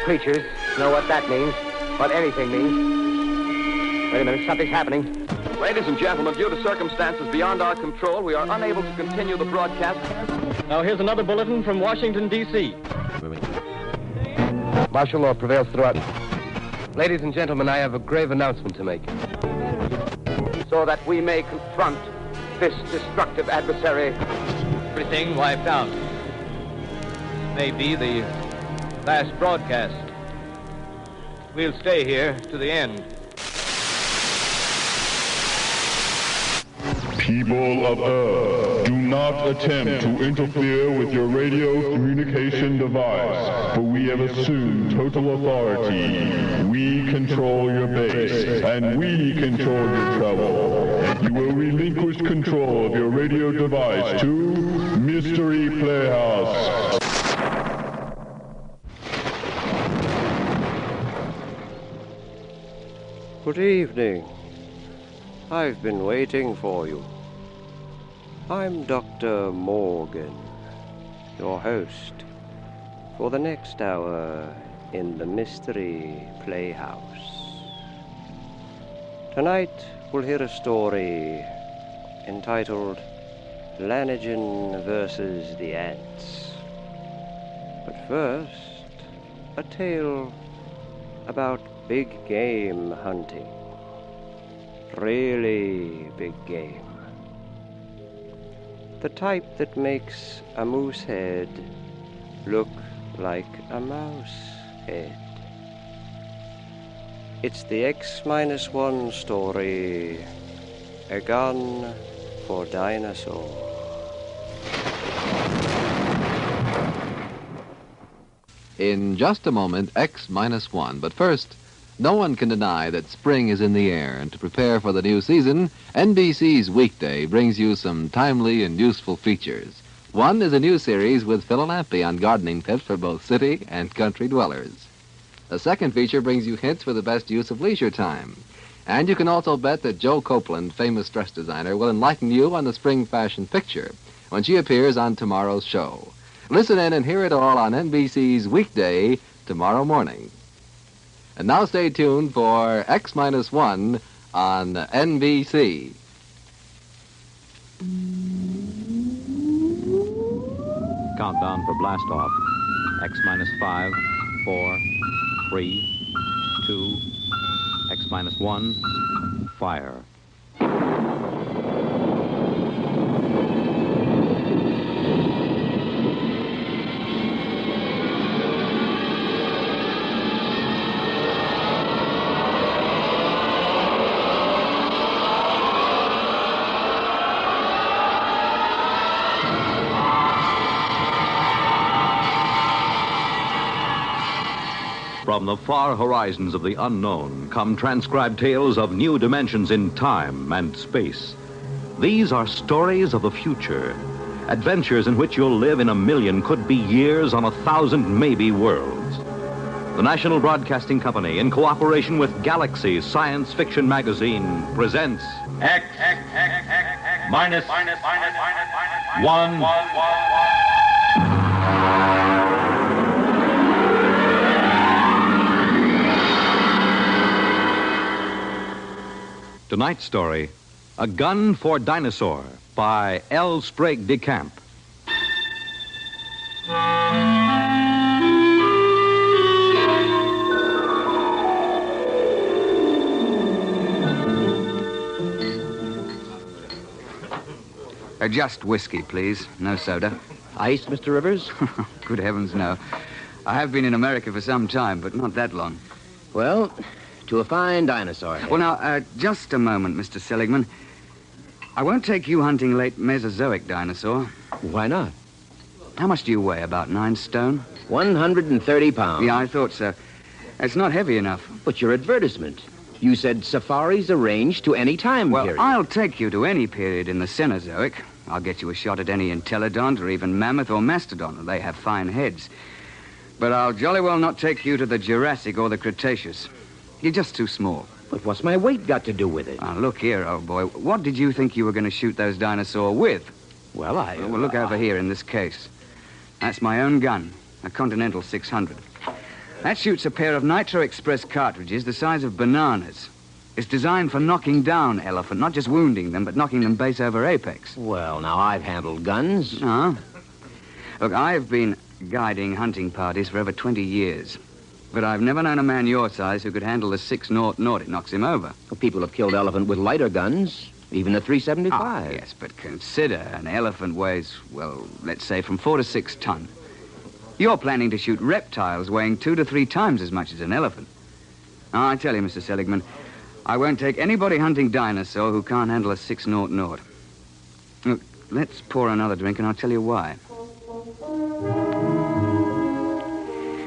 creatures know what that means, what anything means. Wait a minute, something's happening. Ladies and gentlemen, due to circumstances beyond our control, we are unable to continue the broadcast. Now here's another bulletin from Washington, D.C. Martial law prevails throughout. Ladies and gentlemen, I have a grave announcement to make. So that we may confront this destructive adversary. Everything wiped out. May be the last broadcast. We'll stay here to the end. People of Earth, do not attempt to interfere with your radio communication device, for we have assumed total authority. We control your base, and we control your travel. You will relinquish control of your radio device to Mystery Playhouse. Good evening. I've been waiting for you. I'm Dr. Morgan, your host, for the next hour in the Mystery Playhouse. Tonight, we'll hear a story entitled Lanigan versus the Ants. But first, a tale about big game hunting. Really big game. The type that makes a moose head look like a mouse head. It's the X-1 story, A Gun for Dinosaur. In just a moment, X-1, but first, no one can deny that spring is in the air, and to prepare for the new season, NBC's Weekday brings you some timely and useful features. One is a new series with Phil Lampe on gardening tips for both city and country dwellers. The second feature brings you hints for the best use of leisure time. And you can also bet that Joe Copeland, famous dress designer, will enlighten you on the spring fashion picture when she appears on tomorrow's show. Listen in and hear it all on NBC's Weekday tomorrow morning. And now stay tuned for X-1 on NBC. Countdown for blast off. X-5, 4, 3, 2, X-1, fire. From the far horizons of the unknown come transcribed tales of new dimensions in time and space. These are stories of the future, adventures in which you'll live in a million, could be years, on 1,000 maybe worlds. The National Broadcasting Company, in cooperation with Galaxy Science Fiction Magazine, presents X minus 1. Tonight's story, A Gun for Dinosaur, by L. Sprague de Camp. Just whiskey, please. No soda. Ice, Mr. Rivers? Good heavens, no. I have been in America for some time, but not that long. Well, to a fine dinosaur. Well, now, just a moment, Mr. Seligman. I won't take you hunting late Mesozoic dinosaur. Why not? How much do you weigh? About 9 stone? 130 pounds. Yeah, I thought so. It's not heavy enough. But your advertisement. You said safaris arranged to any time period. Well, I'll take you to any period in the Cenozoic. I'll get you a shot at any entelodont or even mammoth or mastodon. They have fine heads. But I'll jolly well not take you to the Jurassic or the Cretaceous. You're just too small. But what's my weight got to do with it? Now, look here, old boy. What did you think you were going to shoot those dinosaurs with? Well, Well, look over here in this case. That's my own gun, a Continental 600. That shoots a pair of Nitro Express cartridges the size of bananas. It's designed for knocking down elephant, not just wounding them, but knocking them base over apex. Well, now, I've handled guns. Oh. Look, I've been guiding hunting parties for over 20 years. But I've never known a man your size who could handle the 6-0. It knocks him over. Well, people have killed elephant with lighter guns, even a .375. Ah, yes, but consider an elephant weighs, well, let's say from 4 to 6 ton. You're planning to shoot reptiles weighing 2 to 3 times as much as an elephant. Now, I tell you, Mr. Seligman, I won't take anybody hunting dinosaur who can't handle a 6-0. Look, let's pour another drink and I'll tell you why.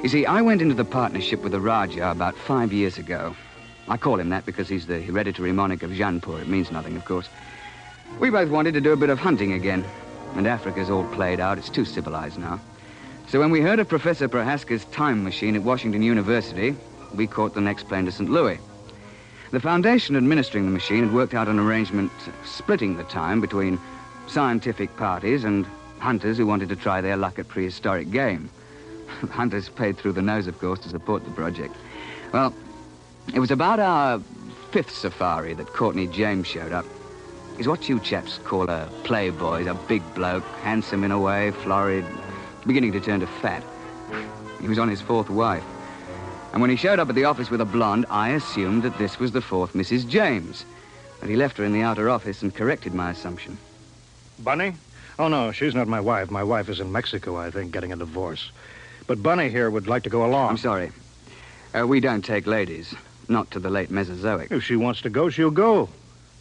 You see, I went into the partnership with the Raja about 5 years ago. I call him that because he's the hereditary monarch of Jaipur. It means nothing, of course. We both wanted to do a bit of hunting again. And Africa's all played out. It's too civilized now. So when we heard of Professor Prohaska's time machine at Washington University, we caught the next plane to St. Louis. The foundation administering the machine had worked out an arrangement splitting the time between scientific parties and hunters who wanted to try their luck at prehistoric game. Hunters paid through the nose, of course, to support the project. Well, it was about our 5th safari that Courtney James showed up. He's what you chaps call a playboy. He's a big bloke, handsome in a way, florid, beginning to turn to fat. He was on his 4th wife. And when he showed up at the office with a blonde, I assumed that this was the 4th Mrs. James. But he left her in the outer office and corrected my assumption. Bunny? Oh, no, she's not my wife. My wife is in Mexico, I think, getting a divorce. But Bunny here would like to go along. I'm sorry. We don't take ladies. Not to the late Mesozoic. If she wants to go, she'll go.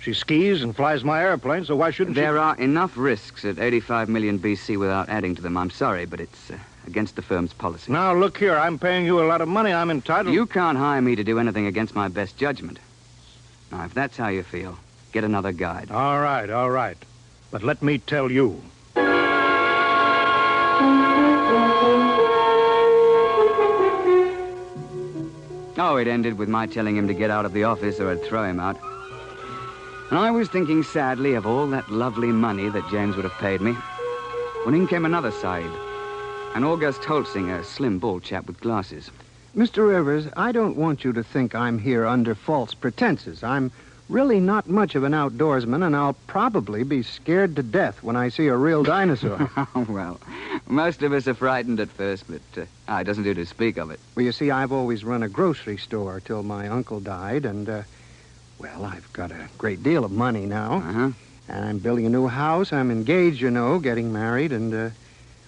She skis and flies my airplane, so why shouldn't she? There are enough risks at 85 million BC without adding to them. I'm sorry, but it's against the firm's policy. Now, look here. I'm paying you a lot of money. I'm entitled... You can't hire me to do anything against my best judgment. Now, if that's how you feel, get another guide. All right. But let me tell you. Oh, it ended with my telling him to get out of the office or I'd throw him out. And I was thinking sadly of all that lovely money that James would have paid me. When in came another Sahib, an August Holtzinger, a slim, bald chap with glasses. Mr. Rivers, I don't want you to think I'm here under false pretenses. I'm really not much of an outdoorsman, and I'll probably be scared to death when I see a real dinosaur. Well, most of us are frightened at first, but it doesn't do to speak of it. Well, you see, I've always run a grocery store till my uncle died, and, well, I've got a great deal of money now. Uh-huh. And I'm building a new house. I'm engaged, you know, getting married, and,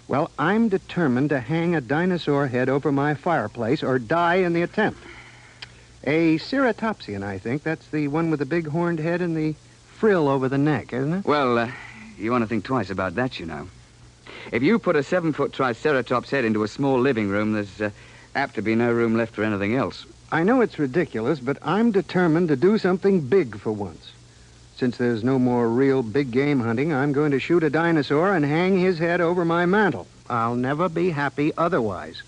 well, I'm determined to hang a dinosaur head over my fireplace or die in the attempt. A ceratopsian, I think. That's the one with the big horned head and the frill over the neck, isn't it? Well, you want to think twice about that, you know. If you put a 7-foot Triceratops head into a small living room, there's apt to be no room left for anything else. I know it's ridiculous, but I'm determined to do something big for once. Since there's no more real big game hunting, I'm going to shoot a dinosaur and hang his head over my mantel. I'll never be happy otherwise.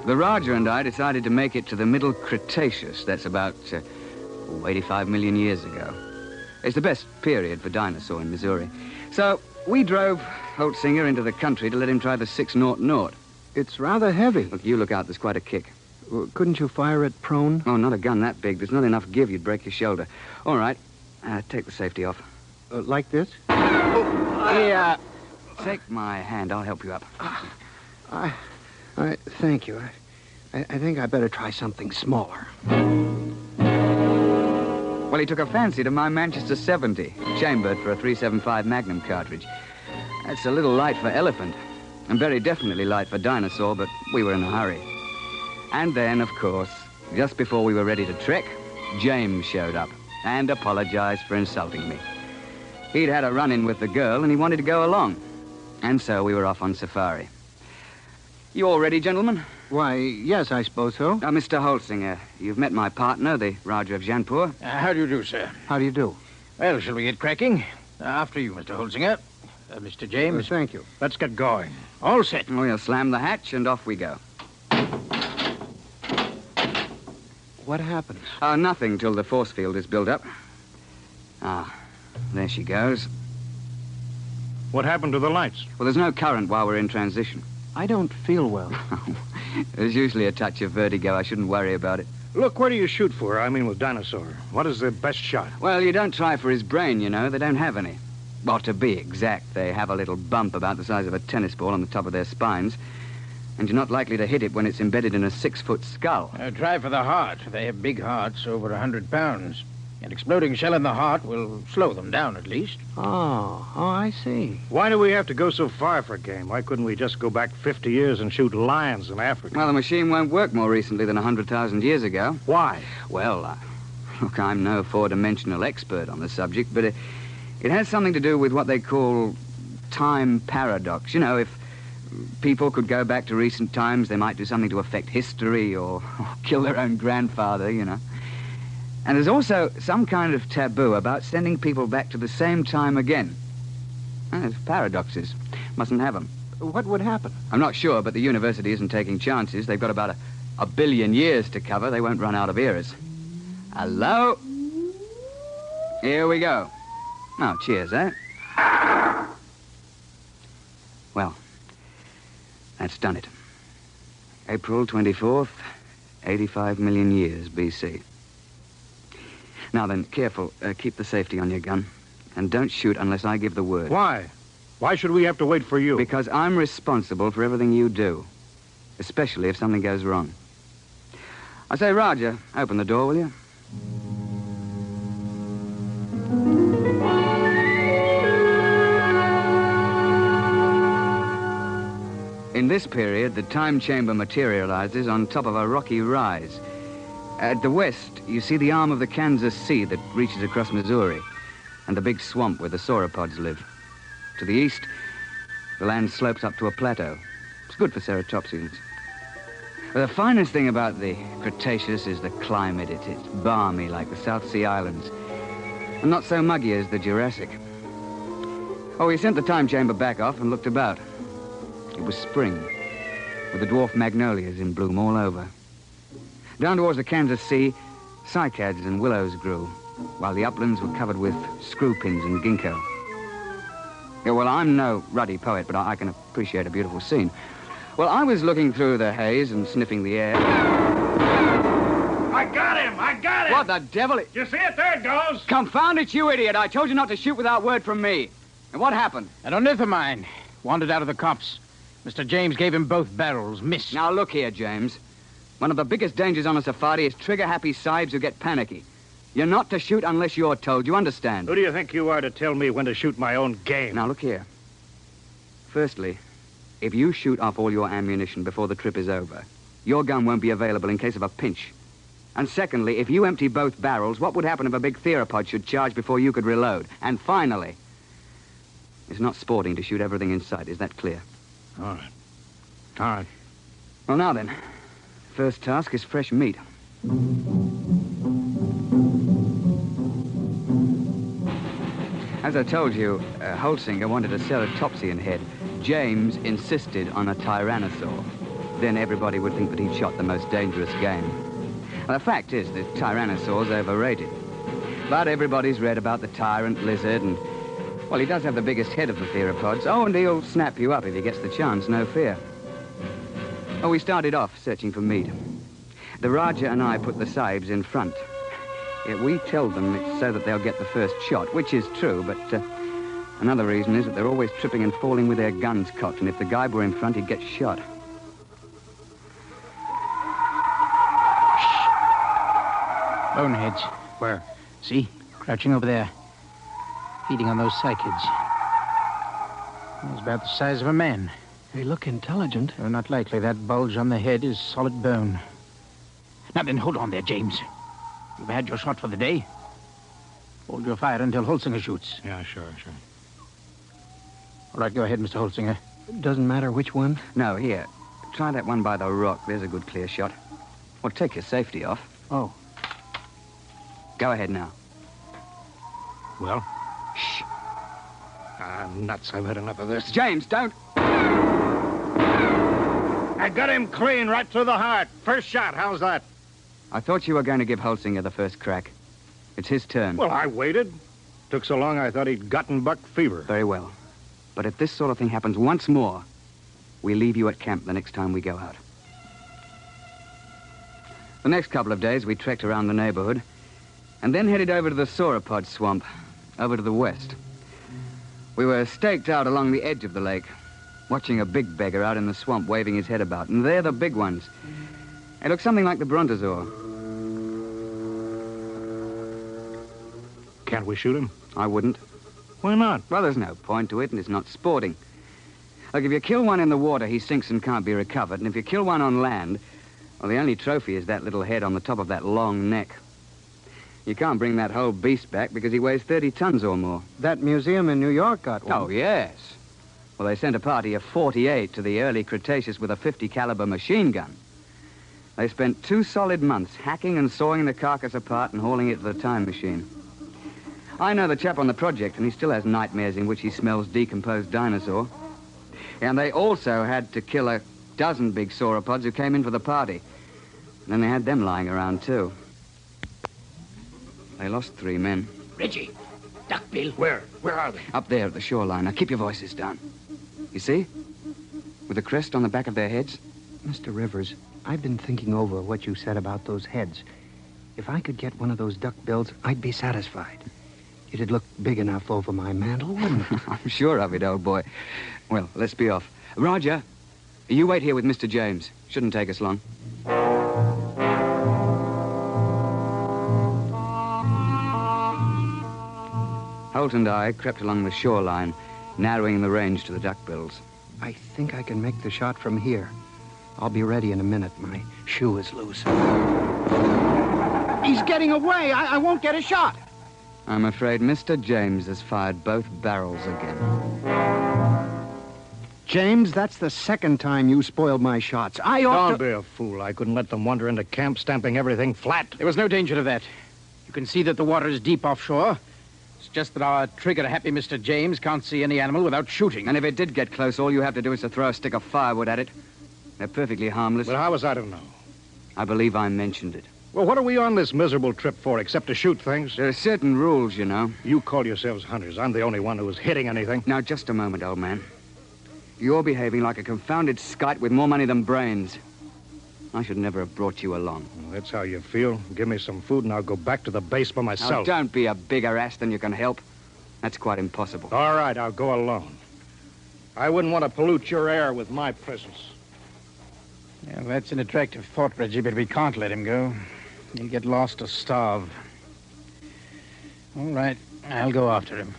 The Raja and I decided to make it to the Middle Cretaceous. That's about 85 million years ago. It's the best period for dinosaur in Missouri. So we drove Holtzinger into the country to let him try the 6-0. It's rather heavy. Look, you look out. There's quite a kick. Couldn't you fire it prone? Oh, not a gun that big. There's not enough give. You'd break your shoulder. All right. Take the safety off. Like this? Yeah. Take my hand. I'll help you up. Thank you. I think I better try something smaller. Well, he took a fancy to my Manchester 70, chambered for a .375 Magnum cartridge. That's a little light for elephant, and very definitely light for dinosaur, but we were in a hurry. And then, of course, just before we were ready to trek, James showed up and apologized for insulting me. He'd had a run-in with the girl, and he wanted to go along. And so we were off on safari. You all ready, gentlemen? Why, yes, I suppose so. Mr. Holtzinger, you've met my partner, the Raja of Jaipur. How do you do, sir? How do you do? Well, shall we get cracking? After you, Mr. Holtzinger. Mr. James. Thank you. Let's get going. All set. We'll slam the hatch and off we go. What happens? Nothing till the force field is built up. Ah, there she goes. What happened to the lights? Well, there's no current while we're in transition. I don't feel well. There's usually a touch of vertigo. I shouldn't worry about it. Look, where do you shoot for? I mean, with Dinosaur. What is the best shot? Well, you don't try for his brain, you know. They don't have any. Well, to be exact, they have a little bump about the size of a tennis ball on the top of their spines. And you're not likely to hit it when it's embedded in a 6-foot skull. Try for the heart. They have big hearts, over 100 pounds. An exploding shell in the heart will slow them down, at least. Oh, I see. Why do we have to go so far for a game? Why couldn't we just go back 50 years and shoot lions in Africa? Well, the machine won't work more recently than 100,000 years ago. Why? Well, look, I'm no four-dimensional expert on the subject, but it has something to do with what they call time paradox. You know, if people could go back to recent times, they might do something to affect history or kill their own grandfather, you know. And there's also some kind of taboo about sending people back to the same time again. There's paradoxes. Mustn't have them. What would happen? I'm not sure, but the university isn't taking chances. They've got about a billion years to cover. They won't run out of eras. Hello? Here we go. Oh, cheers, eh? Well, that's done it. April 24th, 85 million years BC. Now then, careful. Keep the safety on your gun. And don't shoot unless I give the word. Why? Why should we have to wait for you? Because I'm responsible for everything you do. Especially if something goes wrong. I say, Roger, open the door, will you? In this period, the time chamber materializes on top of a rocky rise. At the west, you see the arm of the Kansas Sea that reaches across Missouri, and the big swamp where the sauropods live. To the east, the land slopes up to a plateau. It's good for ceratopsians. But the finest thing about the Cretaceous is the climate. It's balmy like the South Sea Islands, and not so muggy as the Jurassic. Oh, we sent the time chamber back off and looked about. It was spring, with the dwarf magnolias in bloom all over. Down towards the Kansas Sea, cycads and willows grew, while the uplands were covered with screw pins and ginkgo. Yeah, well, I'm no ruddy poet, but I can appreciate a beautiful scene. Well, I was looking through the haze and sniffing the air. I got him! I got him! What the devil? You see it? There it goes! Confound it, you idiot! I told you not to shoot without word from me. And what happened? An ornithomine wandered out of the copse. Mr. James gave him both barrels. Missed. Now, look here, James. One of the biggest dangers on a safari is trigger-happy sahibs who get panicky. You're not to shoot unless you're told. You understand? Who do you think you are to tell me when to shoot my own game? Now, look here. Firstly, if you shoot off all your ammunition before the trip is over, your gun won't be available in case of a pinch. And secondly, if you empty both barrels, what would happen if a big theropod should charge before you could reload? And finally, it's not sporting to shoot everything in sight. Is that clear? All right. All right. Well, now then. First task is fresh meat. As I told you, Holsinger wanted a ceratopsian head. James insisted on a tyrannosaur. Then everybody would think that he'd shot the most dangerous game. Well, the fact is that tyrannosaur's overrated. But everybody's read about the tyrant lizard, and, well, he does have the biggest head of the theropods. Oh, and he'll snap you up if he gets the chance, no fear. Oh, we started off searching for meat. The Raja and I put the sahibs in front. We tell them it's so that they'll get the first shot, which is true, but another reason is that they're always tripping and falling with their guns cocked, and if the guy were in front, he'd get shot. Shh. Boneheads. Where? See? Crouching over there. Feeding on those cycads. He's about the size of a man. They look intelligent. Not likely. That bulge on the head is solid bone. Now then, hold on there, James. You've had your shot for the day. Hold your fire until Holsinger shoots. Yeah, sure. All right, go ahead, Mr. Holsinger. Doesn't matter which one? No, here. Try that one by the rock. There's a good clear shot. Well, take your safety off. Oh. Go ahead now. Well? Shh. Nuts. I've had enough of this. James, don't... I got him clean right through the heart. First shot. How's that? I thought you were going to give Holsinger the first crack. It's his turn. Well, I waited. Took so long I thought he'd gotten buck fever. Very well. But if this sort of thing happens once more, we leave you at camp the next time we go out. The next couple of days, we trekked around the neighborhood and then headed over to the sauropod swamp, over to the west. We were staked out along the edge of the lake, watching a big beggar out in the swamp waving his head about. And they're the big ones. They look something like the brontosaur. Can't we shoot him? I wouldn't. Why not? Well, there's no point to it, and it's not sporting. Like, if you kill one in the water, he sinks and can't be recovered. And if you kill one on land, well, the only trophy is that little head on the top of that long neck. You can't bring that whole beast back because he weighs 30 tons or more. That museum in New York got one. Oh, yes. Well, they sent a party of 48 to the early Cretaceous with a 50 caliber machine gun. They spent 2 solid months hacking and sawing the carcass apart and hauling it to the time machine. I know the chap on the project, and he still has nightmares in which he smells decomposed dinosaur. And they also had to kill a dozen big sauropods who came in for the party. And then they had them lying around, too. They lost 3 men. Reggie, Duckbill. Where? Where are they? Up there at the shoreline. Now, keep your voices down. You see? With the crest on the back of their heads. Mr. Rivers, I've been thinking over what you said about those heads. If I could get one of those duckbills, I'd be satisfied. It'd look big enough over my mantle, wouldn't it? I'm sure of it, old boy. Well, let's be off. Roger, you wait here with Mr. James. Shouldn't take us long. Holt and I crept along the shoreline, narrowing the range to the duckbills. I think I can make the shot from here. I'll be ready in a minute. My shoe is loose. He's getting away. I won't get a shot. I'm afraid Mr. James has fired both barrels again. James, that's the second time you spoiled my shots. I ought Don't be a fool. I couldn't let them wander into camp, stamping everything flat. There was no danger of that. You can see that the water is deep offshore. It's just that our trigger-happy Mr. James can't see any animal without shooting. And if it did get close, all you have to do is to throw a stick of firewood at it. They're perfectly harmless. Well, how was I to know? I believe I mentioned it. Well, what are we on this miserable trip for, except to shoot things? There are certain rules, you know. You call yourselves hunters. I'm the only one who was hitting anything. Now, just a moment, old man. You're behaving like a confounded skite with more money than brains. I should never have brought you along. Well, that's how you feel. Give me some food and I'll go back to the base by myself. Now, don't be a bigger ass than you can help. That's quite impossible. All right, I'll go alone. I wouldn't want to pollute your air with my presence. Yeah, that's an attractive thought, Reggie, but we can't let him go. He'll get lost or starve. All right, I'll go after him.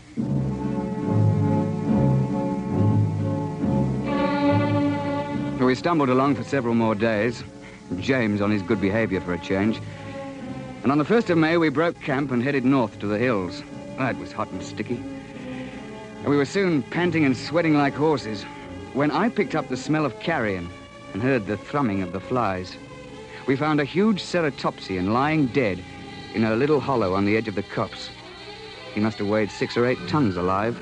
We stumbled along for several more days. James on his good behavior for a change. And on the 1st of May, we broke camp and headed north to the hills. Oh, it was hot and sticky. And we were soon panting and sweating like horses when I picked up the smell of carrion and heard the thrumming of the flies. We found a huge ceratopsian lying dead in a little hollow on the edge of the copse. He must have weighed 6 or 8 tons alive.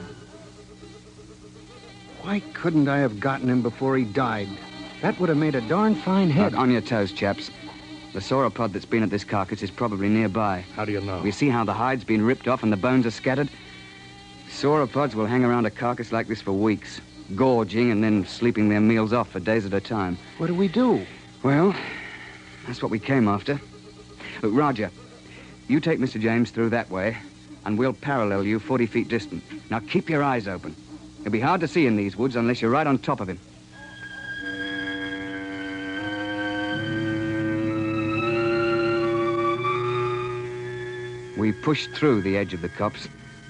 Why couldn't I have gotten him before he died? That would have made a darn fine head. On your toes, chaps. The sauropod that's been at this carcass is probably nearby. How do you know? We see how the hide's been ripped off and the bones are scattered. Sauropods will hang around a carcass like this for weeks, gorging and then sleeping their meals off for days at a time. What do we do? Well, that's what we came after. Look, Roger, you take Mr. James through that way, and we'll parallel you 40 feet distant. Now, keep your eyes open. It'll be hard to see in these woods unless you're right on top of him. We pushed through the edge of the copse,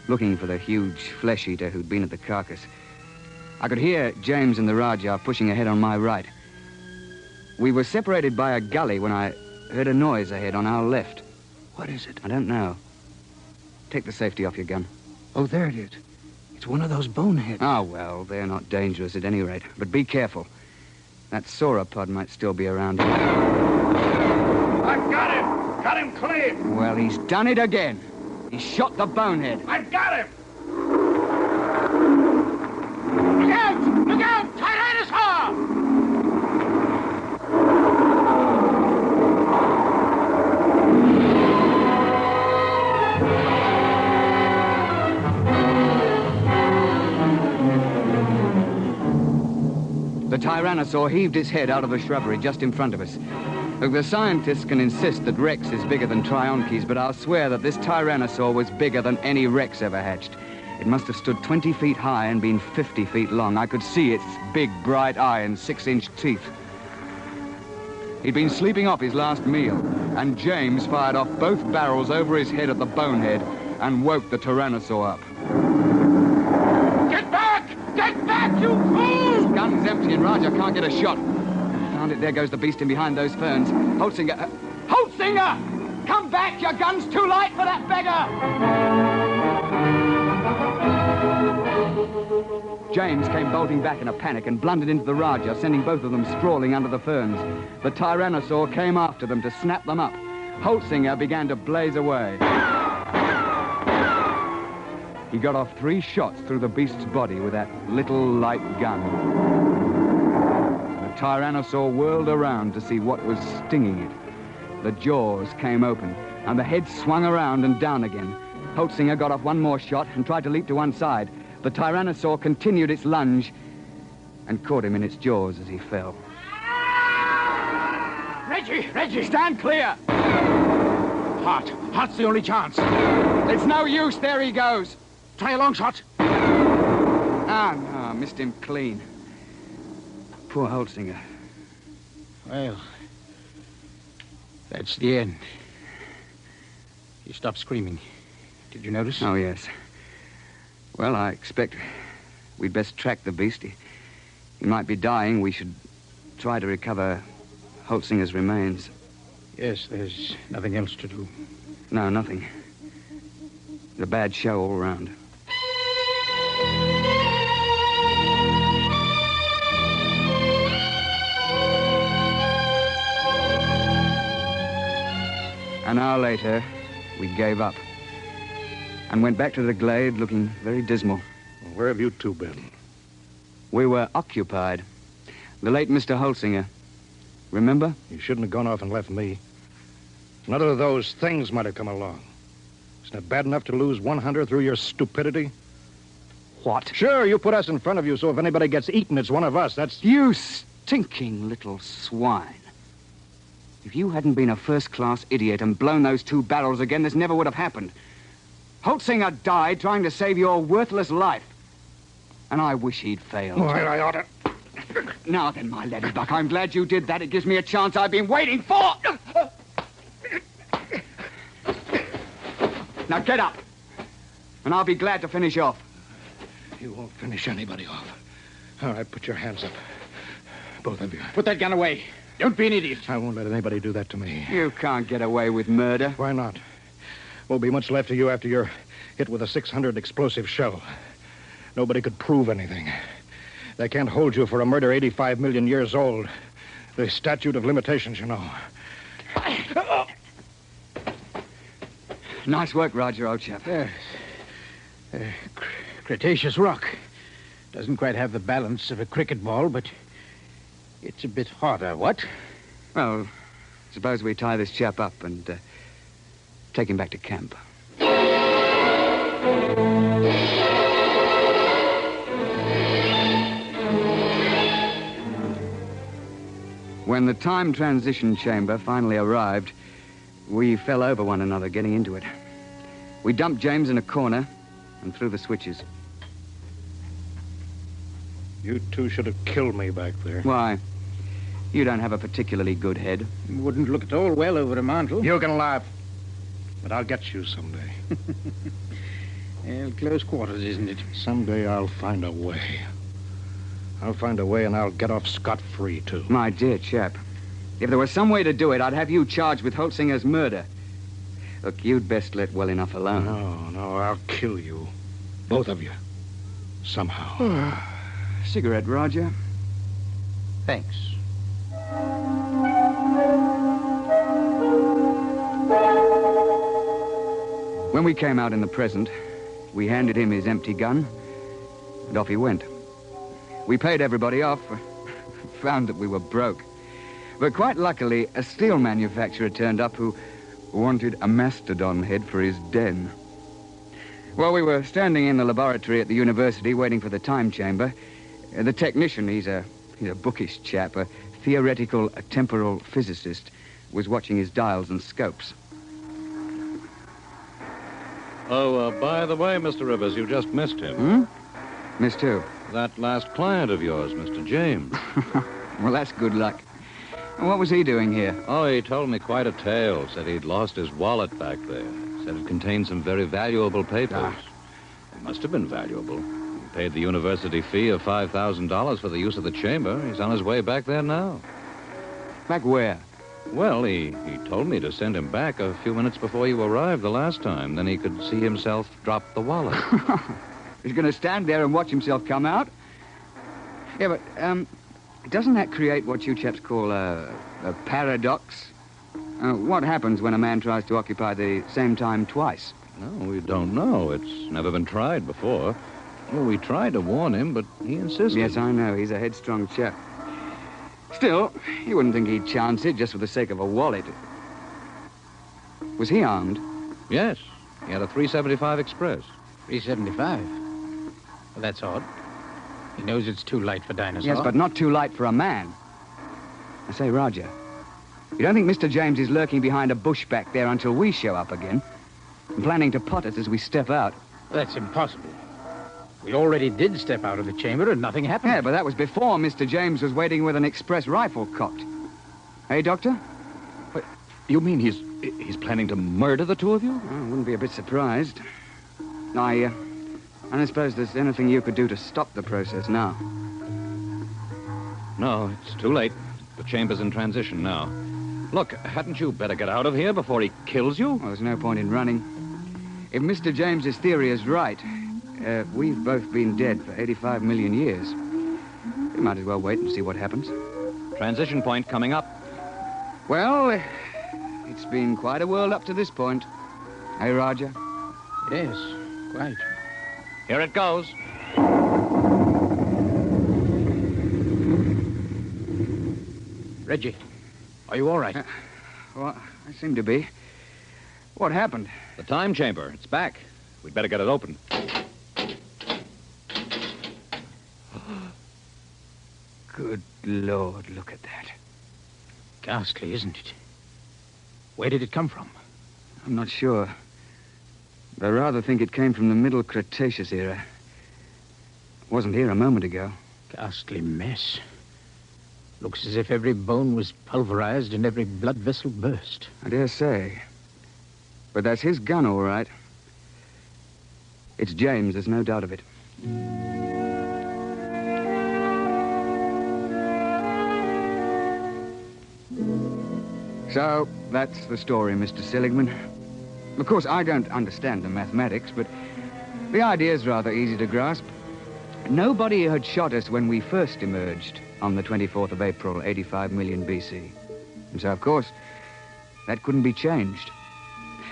looking for the huge flesh-eater who'd been at the carcass. I could hear James and the Rajah pushing ahead on my right. We were separated by a gully when I heard a noise ahead on our left. What is it? I don't know. Take the safety off your gun. Oh, there it is. It's one of those boneheads. Oh, well, they're not dangerous at any rate. But be careful. That sauropod might still be around here. I've got him! Got him clean! Well, he's done it again. He shot the bonehead. I've got him! Look out! Look out! Tyrannosaur! Tyrannosaur heaved its head out of the shrubbery just in front of us. Look, the scientists can insist that Rex is bigger than Trionches, but I'll swear that this Tyrannosaur was bigger than any Rex ever hatched. It must have stood 20 feet high and been 50 feet long. I could see its big, bright eye and 6-inch teeth. He'd been sleeping off his last meal, and James fired off both barrels over his head at the bonehead and woke the Tyrannosaur up. Get back! Get back, you fool! His gun's empty and Roger can't get a shot. Found it, there goes the beast in behind those ferns. Holtzinger! Holtzinger! Come back! Your gun's too light for that beggar! James came bolting back in a panic and blundered into the Raja, sending both of them sprawling under the ferns. The Tyrannosaur came after them to snap them up. Holtzinger began to blaze away. He got off 3 shots through the beast's body with that little light gun. The Tyrannosaur whirled around to see what was stinging it. The jaws came open, and the head swung around and down again. Holtzinger got off 1 more shot and tried to leap to one side. The Tyrannosaur continued its lunge and caught him in its jaws as he fell. Reggie! Stand clear! Heart's the only chance. It's no use. There he goes. Try a long shot. Ah, no, I missed him clean. Poor Holtzinger. Well, that's the end. He stopped screaming. Did you notice? Oh, yes. Well, I expect we'd best track the beast. He might be dying. We should try to recover Holtzinger's remains. Yes, there's nothing else to do. No, nothing. It's a bad show all around. An hour later, we gave up and went back to the glade looking very dismal. Where have you two been? We were occupied. The late Mr. Holtzinger. Remember? You shouldn't have gone off and left me. None of those things might have come along. Isn't it bad enough to lose one hunter through your stupidity? What? Sure, you put us in front of you, so if anybody gets eaten, it's one of us. That's... You stinking little swine. If you hadn't been a first-class idiot and blown those 2 barrels again, this never would have happened. Holtzinger died trying to save your worthless life. And I wish he'd failed. Well, I ought to... Now then, my laddybuck, I'm glad you did that. It gives me a chance I've been waiting for. Now get up. And I'll be glad to finish off. You won't finish anybody off. All right, put your hands up. Both of you. Put that gun away. Don't be an idiot. I won't let anybody do that to me. You can't get away with murder. Why not? Won't be much left of you after you're hit with a 600 explosive shell. Nobody could prove anything. They can't hold you for a murder 85 million years old. The statute of limitations, you know. Nice work, Roger, old chap. Yes. Cretaceous rock. Doesn't quite have the balance of a cricket ball, but it's a bit harder, what? Well, suppose we tie this chap up and take him back to camp. When the time transition chamber finally arrived, we fell over one another getting into it. We dumped James in a corner and threw the switches. You two should have killed me back there. Why? You don't have a particularly good head. Wouldn't look at all well over a mantle. You can laugh, but I'll get you someday. Well, close quarters, isn't it? Someday I'll find a way. I'll find a way and I'll get off scot-free, too. My dear chap, if there was some way to do it, I'd have you charged with Holtzinger's murder. Look, you'd best let well enough alone. No, I'll kill you. Both of you. Somehow. Cigarette, Roger? Thanks. When we came out in the present, we handed him his empty gun, and off he went. We paid everybody off, found that we were broke. But quite luckily, a steel manufacturer turned up who wanted a mastodon head for his den. While we were standing in the laboratory at the university waiting for the time chamber, the technician, he's a He's a bookish chap, a theoretical temporal physicist, was watching his dials and scopes. Oh, by the way, Mr. Rivers, you just missed him. Missed who? That last client of yours, Mr. James. Well, that's good luck. What was he doing here? Oh, he told me quite a tale. Said he'd lost his wallet back there. Said it contained some very valuable papers. It must have been valuable. He paid the university fee of $5,000 for the use of the chamber. He's on his way back there now. Back where? Well, he told me to send him back a few minutes before you arrived the last time. Then he could see himself drop the wallet. He's going to stand there and watch himself come out? Yeah, but, doesn't that create what you chaps call a paradox? What happens when a man tries to occupy the same time twice? No, we don't know. It's never been tried before. Well, we tried to warn him, but he insisted. Yes, I know. He's a headstrong chap. Still, you wouldn't think he'd chance it just for the sake of a wallet. Was he armed? Yes. He had a 375 Express. 375? Well, that's odd. He knows it's too light for dinosaurs. Yes, but not too light for a man. I say, Roger, you don't think Mr. James is lurking behind a bush back there until we show up again? And planning to pot us as we step out? That's impossible. We already did step out of the chamber and nothing happened. Yeah, but that was before Mr. James was waiting with an express rifle cocked. Hey, Doctor? What, you mean he's planning to murder the two of you? Well, I wouldn't be a bit surprised. I don't suppose there's anything you could do to stop the process now. No, it's too late. The chamber's in transition now. Look, hadn't you better get out of here before he kills you? Well, there's no point in running. If Mr. James's theory is right, we've both been dead for 85 million years. We might as well wait and see what happens. Transition point coming up. Well, it's been quite a world up to this point. Hey, Roger? Yes, quite. Here it goes. Reggie, are you all right? Well, I seem to be. What happened? The time chamber. It's back. We'd better get it open. Good Lord, look at that. Ghastly, isn't it? Where did it come from? I'm not sure. But I rather think it came from the Middle Cretaceous era. It wasn't here a moment ago. Ghastly mess. Looks as if every bone was pulverized and every blood vessel burst. I dare say. But that's his gun, all right. It's James, there's no doubt of it. So, that's the story, Mr. Seligman. Of course, I don't understand the mathematics, but the idea's rather easy to grasp. Nobody had shot us when we first emerged on the 24th of April, 85 million BC. And so, of course, that couldn't be changed.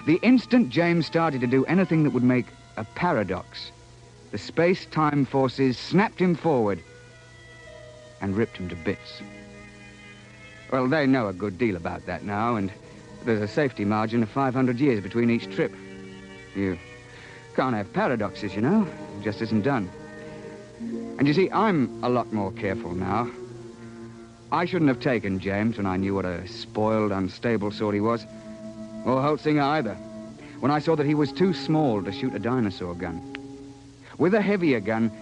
The instant James started to do anything that would make a paradox, the space-time forces snapped him forward and ripped him to bits. Well, they know a good deal about that now, and there's a safety margin of 500 years between each trip. You can't have paradoxes, you know. It just isn't done. And you see, I'm a lot more careful now. I shouldn't have taken James when I knew what a spoiled, unstable sort he was. Or Holtzinger either, when I saw that he was too small to shoot a dinosaur gun. With a heavier gun,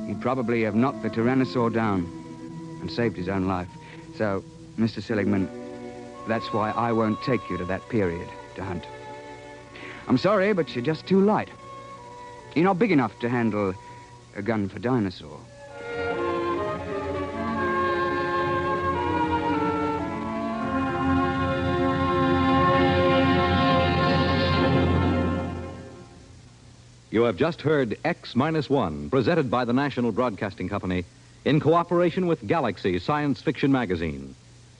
he'd probably have knocked the Tyrannosaur down and saved his own life. So, Mr. Seligman, that's why I won't take you to that period to hunt. I'm sorry, but you're just too light. You're not big enough to handle a gun for dinosaur. You have just heard X-1, presented by the National Broadcasting Company in cooperation with Galaxy Science Fiction Magazine,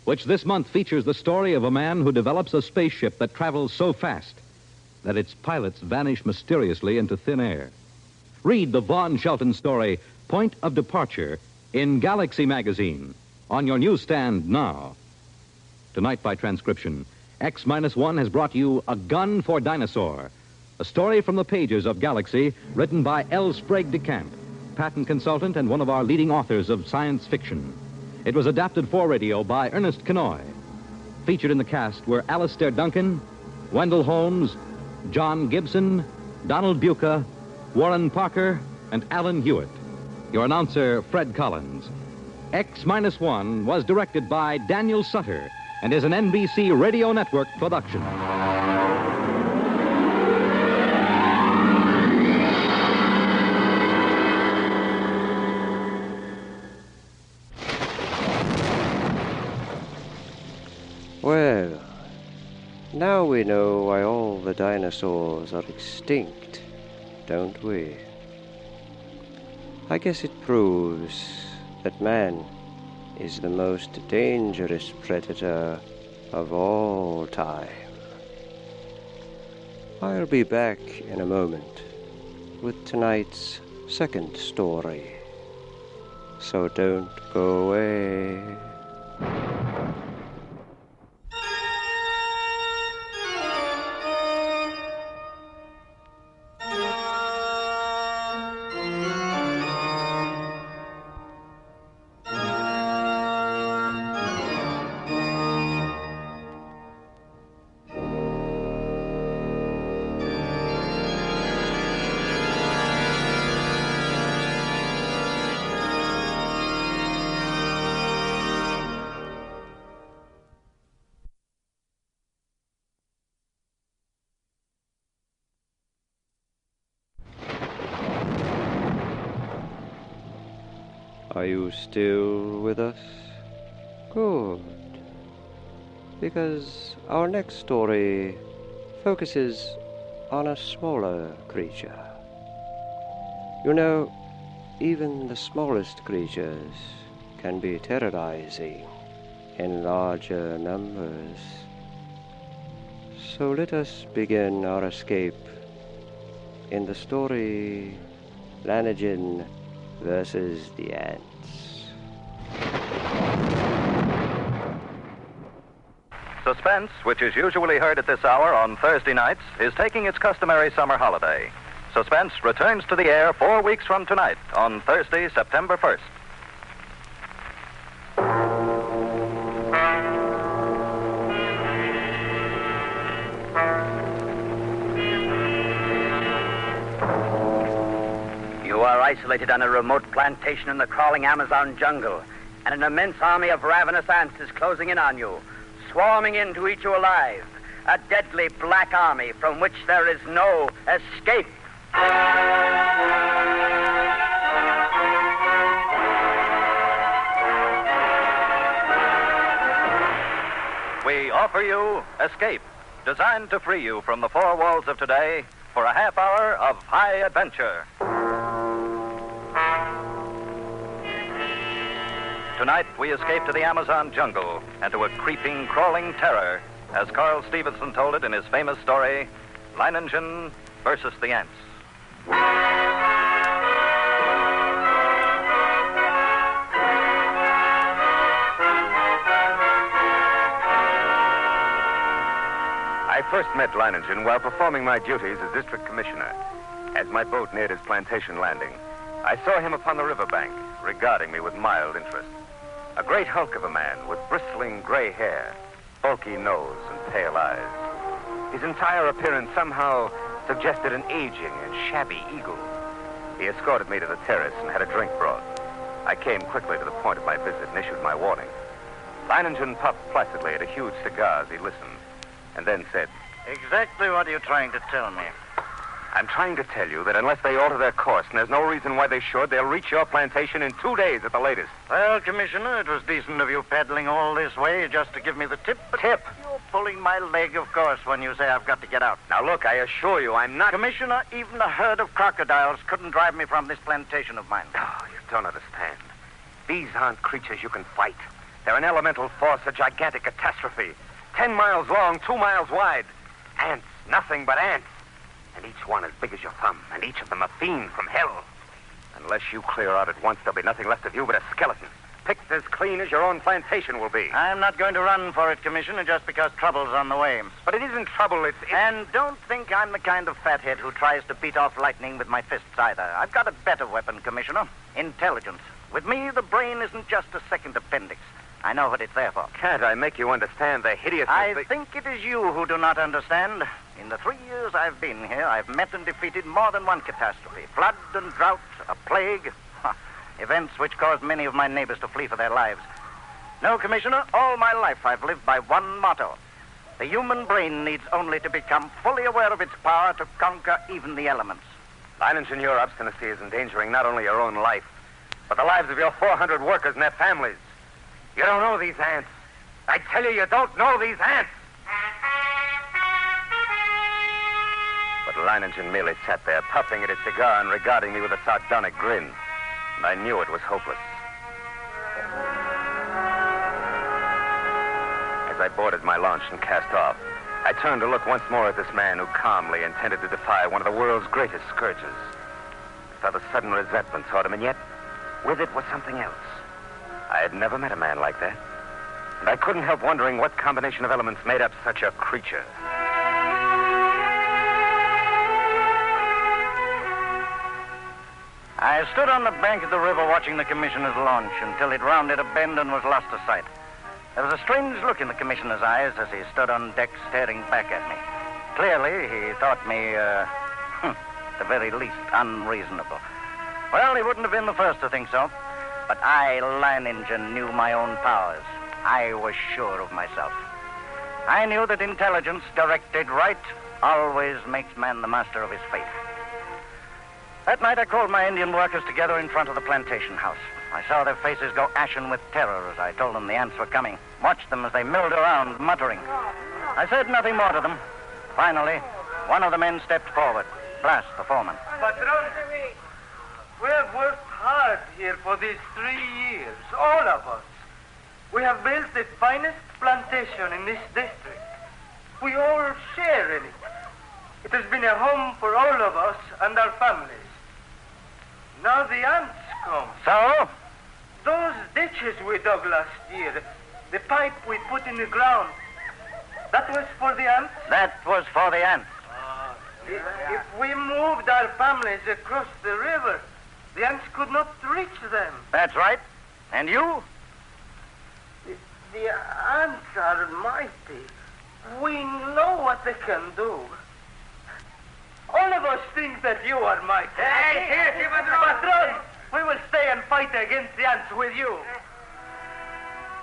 which this month features the story of a man who develops a spaceship that travels so fast that its pilots vanish mysteriously into thin air. Read the Vaughn Shelton story, Point of Departure, in Galaxy Magazine, on your newsstand now. Tonight, by transcription, X-1 has brought you A Gun for Dinosaur, a story from the pages of Galaxy, written by L. Sprague de Camp, patent consultant and one of our leading authors of science fiction. It was adapted for radio by Ernest Kenoy. Featured in the cast were Alistair Duncan, Wendell Holmes, John Gibson, Donald Buca, Warren Parker, and Alan Hewitt. Your announcer, Fred Collins. X-1 was directed by Daniel Sutter and is an NBC Radio Network production. Well, now we know why all the dinosaurs are extinct, don't we? I guess it proves that man is the most dangerous predator of all time. I'll be back in a moment with tonight's second story. So don't go away. Are you still with us? Good. Because our next story focuses on a smaller creature. You know, even the smallest creatures can be terrorizing in larger numbers. So let us begin our escape in the story Lanigan versus the Ants. Suspense, which is usually heard at this hour on Thursday nights, is taking its customary summer holiday. Suspense returns to the air 4 weeks from tonight on Thursday, September 1st. You are isolated on a remote plantation in the crawling Amazon jungle, and an immense army of ravenous ants is closing in on you, swarming in to eat you alive. A deadly black army from which there is no escape. We offer you Escape, designed to free you from the four walls of today for a half hour of high adventure. Tonight, we escape to the Amazon jungle and to a creeping, crawling terror, as Carl Stevenson told it in his famous story, Lanigan versus the Ants. I first met Lanigan while performing my duties as district commissioner. As my boat neared his plantation landing, I saw him upon the riverbank, regarding me with mild interest. A great hulk of a man with bristling gray hair, bulky nose, and pale eyes. His entire appearance somehow suggested an aging and shabby eagle. He escorted me to the terrace and had a drink brought. I came quickly to the point of my visit and issued my warning. Lanigan puffed placidly at a huge cigar as he listened, and then said, "Exactly what are you trying to tell me?" "I'm trying to tell you that unless they alter their course, and there's no reason why they should, they'll reach your plantation in 2 days at the latest." Well, Commissioner, it was decent of you peddling all this way just to give me the tip. But tip? You're pulling my leg, of course, when you say I've got to get out. Now, look, I assure you I'm not... Commissioner, even a herd of crocodiles couldn't drive me from this plantation of mine. Oh, you don't understand. These aren't creatures you can fight. They're an elemental force, a gigantic catastrophe. 10 miles long, 2 miles wide. Ants, nothing but ants. And each one as big as your thumb, and each of them a fiend from hell. Unless you clear out at once, there'll be nothing left of you but a skeleton, picked as clean as your own plantation will be. I'm not going to run for it, Commissioner, just because trouble's on the way. But it isn't trouble, it's... And don't think I'm the kind of fathead who tries to beat off lightning with my fists either. I've got a better weapon, Commissioner. Intelligence. With me, the brain isn't just a second appendix. I know what it's there for. Can't I make you understand the hideousness? I think it is you who do not understand. In the 3 years I've been here, I've met and defeated more than one catastrophe. Flood and drought, a plague. Events which caused many of my neighbors to flee for their lives. No, Commissioner, all my life I've lived by one motto. The human brain needs only to become fully aware of its power to conquer even the elements. Leiningen, your obstinacy is endangering not only your own life, but the lives of your 400 workers and their families. You don't know these ants. I tell you, you don't know these ants. But Leiningen merely sat there, puffing at his cigar and regarding me with a sardonic grin. And I knew it was hopeless. As I boarded my launch and cast off, I turned to look once more at this man who calmly intended to defy one of the world's greatest scourges. I felt a sudden resentment toward him, and yet, with it was something else. I had never met a man like that, and I couldn't help wondering what combination of elements made up such a creature. I stood on the bank of the river watching the commissioner's launch until it rounded a bend and was lost to sight. There was a strange look in the commissioner's eyes as he stood on deck staring back at me. Clearly, he thought me, at the very least, unreasonable. Well, he wouldn't have been the first to think so. But I, Leiningen, knew my own powers. I was sure of myself. I knew that intelligence directed right always makes man the master of his fate. That night I called my Indian workers together in front of the plantation house. I saw their faces go ashen with terror as I told them the ants were coming. Watched them as they milled around, muttering. I said nothing more to them. Finally, one of the men stepped forward. Blas, the foreman. Patron, we have worked hard here for these 3 years, all of us. We have built the finest plantation in this district. We all share in it. It has been a home for all of us and our families. Now the ants come. So? Those ditches we dug last year, the pipe we put in the ground, that was for the ants? That was for the ants. If we moved our families across the river, the ants could not reach them. That's right. And you? The ants are mighty. We know what they can do. All of us think that you are mighty. Patron, we will stay and fight against the ants with you.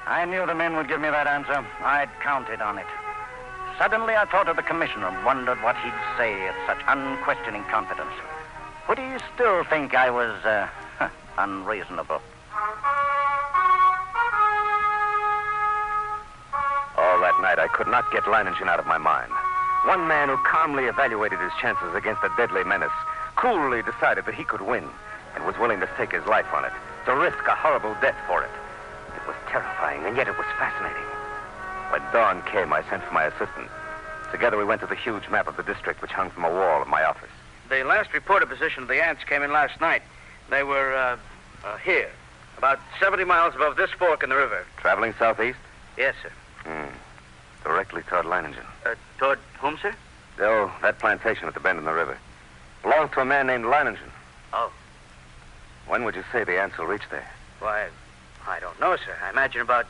I knew the men would give me that answer. I'd counted on it. Suddenly I thought of the commissioner and wondered what he'd say at such unquestioning confidence. Would he still think I was, unreasonable? All that night, I could not get Leiningen out of my mind. One man who calmly evaluated his chances against a deadly menace, coolly decided that he could win, and was willing to stake his life on it, to risk a horrible death for it. It was terrifying, and yet it was fascinating. When dawn came, I sent for my assistant. Together we went to the huge map of the district which hung from a wall of my office. The last reported position of the ants came in last night. They were, here, about 70 miles above this fork in the river. Traveling southeast? Yes, sir. Directly toward Leiningen. Toward whom, sir? Oh, that plantation at the bend in the river. Belongs to a man named Leiningen. Oh. When would you say the ants will reach there? Why, I don't know, sir. I imagine about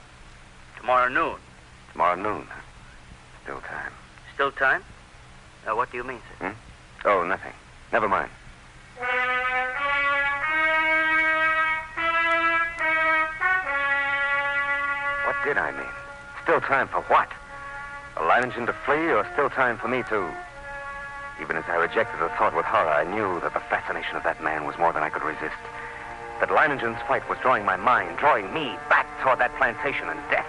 tomorrow noon. Tomorrow noon. Still time. Still time? What do you mean, sir? Oh, nothing. Never mind. What did I mean? Still time for what? For Leiningen to flee, or still time for me to... Even as I rejected the thought with horror, I knew that the fascination of that man was more than I could resist. That Leiningen's fight was drawing my mind, drawing me back toward that plantation and death.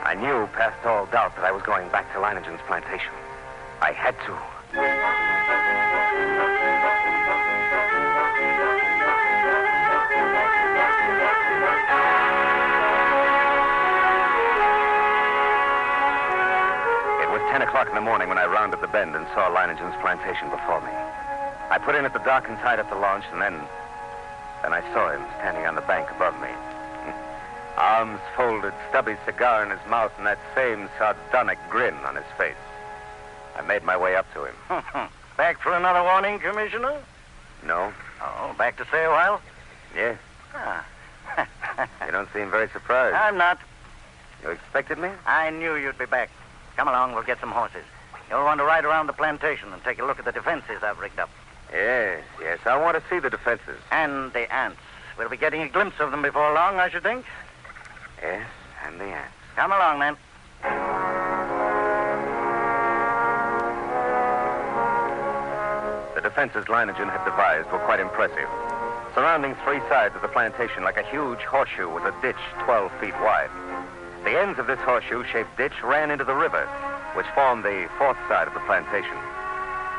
I knew past all doubt that I was going back to Leiningen's plantation. I had to. It was 10 o'clock in the morning when I rounded the bend and saw Leiningen's plantation before me. I put in at the dock and tied up the launch, and then I saw him standing on the bank above me. Arms folded, stubby cigar in his mouth, and that same sardonic grin on his face. I made my way up to him. Back for another warning, Commissioner? No. Oh, back to stay a while? Yes. Ah. You don't seem very surprised. I'm not. You expected me? I knew you'd be back. Come along, we'll get some horses. You'll want to ride around the plantation and take a look at the defenses I've rigged up. Yes. I want to see the defenses. And the ants. We'll be getting a glimpse of them before long, I should think. Yes, and the ants. Come along, then. The defenses Leiningen had devised were quite impressive. Surrounding three sides of the plantation like a huge horseshoe was a ditch 12 feet wide. The ends of this horseshoe-shaped ditch ran into the river, which formed the fourth side of the plantation.